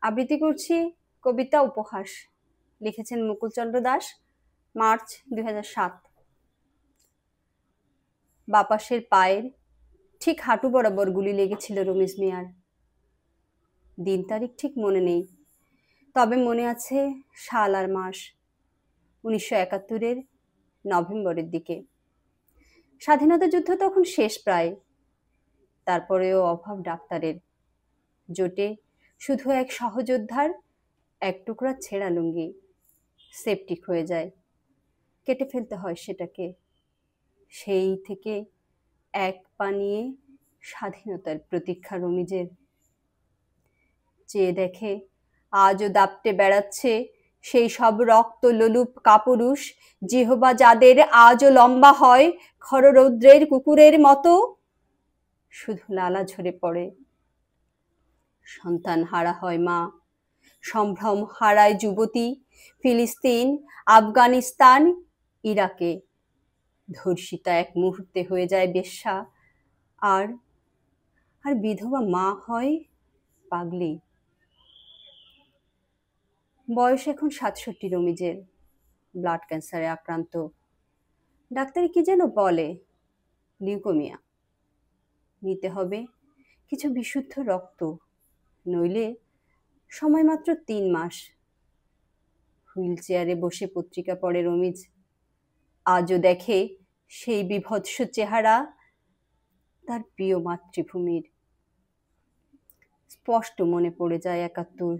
আবৃত্তি করছি কবিতা উপহাস, লিখেছেন মুকুলচন্দ্র দাস, মার্চ 2007। বাপাসের পায়ের ঠিক হাঁটু বরাবর গুলি লেগেছিল রমিজ মিয়ার। দিন তারিখ ঠিক মনে নেই, তবে মনে আছে সাল আর মাস। 1971-এর নভেম্বরের দিকে। স্বাধীনতা যুদ্ধ তখন শেষ প্রায়। তারপরেও অভাব ডাক্তারের। জোটে শুধু এক সহযোদ্ধার এক টুকরা ছেঁড়া লুঙ্গি। সেপটিক হয়ে যায়, কেটে ফেলতে হয় সেটাকে। সেই থেকে এক পা নিয়ে স্বাধীনতার প্রতীক্ষা রমিজের। চেয়ে দেখে আজও দাপটে বেড়াচ্ছে সেই সব রক্ত লোলুপ কাপুরুষ, জিহবা যাদের আজও লম্বা হয় খররৌদ্রের কুকুরের মতো। শুধু লালা ঝরে পড়ে। সন্তান হারা হয় মা, সম্ভ্রম হারায় যুবতী ফিলিস্তিন, আফগানিস্তান, ইরাকে। ধর্ষিতা এক মুহূর্তে হয়ে যায় বেশ্যা, আর আর বিধবা মা হয় পাগলি। বয়স এখন 67 রমিজের। ব্লাড ক্যান্সারে আক্রান্ত। ডাক্তারি কি যেন বলে, লিউকোমিয়া। নিতে হবে কিছু বিশুদ্ধ রক্ত, নইলে সময় মাত্র 3 মাস। হুইল চেয়ারে বসে পত্রিকা পড়ে রমিজ। আজও দেখে সেই বিভৎস চেহারা তার প্রিয় মাতৃভূমির। স্পষ্ট মনে পড়ে যায় 71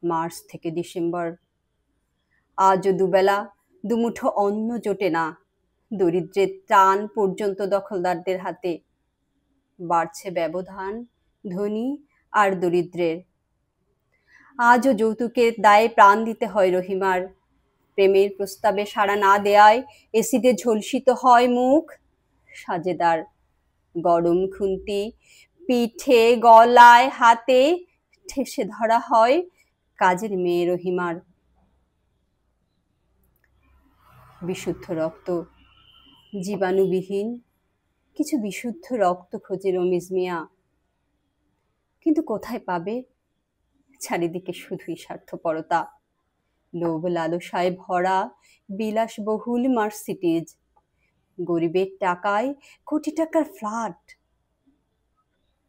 মার্চ থেকে ডিসেম্বর। আজও দুবেলা দুমুঠো অন্ন জোটে না দরিদ্রের ত্রাণ পর্যন্ত দখলদারদের হাতে। বাড়ছে ব্যবধান ধনী আর দরিদ্রের। আজও যৌতুকের দায়ে প্রাণ দিতে হয় রহিমার। প্রেমের প্রস্তাবে সাড়া না দেয়ায় এসিডে ঝলসিত হয় মুখ সাজেদার। গরম খুন্তি পিঠে গলায় হাতে ঠেসে ধরা হয় কাজের মেয়ে রহিমার। বিশুদ্ধ রক্ত, জীবাণুবিহীন কিছু বিশুদ্ধ রক্ত খোঁজে রমিজ মিয়া। কিন্তু কোথায় পাবে? চারিদিকে শুধুই স্বার্থপরতা, লোভ লালসায় ভরা বিলাসবহুল মার্সিডিজ, গরিবের টাকায় কোটি টাকার ফ্ল্যাট।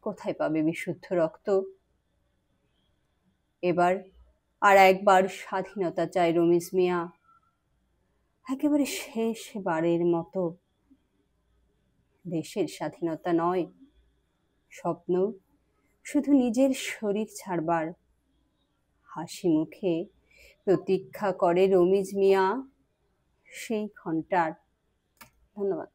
কোথায় পাবে বিশুদ্ধ রক্ত? এবার আর একবার স্বাধীনতা চায় রমিজ মিয়া, একেবারে শেষবারের মতো। দেশের স্বাধীনতা নয়, স্বপ্ন শুধু নিজের শরীর ছাড়বার। হাসি মুখে প্রতীক্ষা করে রমিজ মিয়া সেই ঘন্টার। ধন্যবাদ।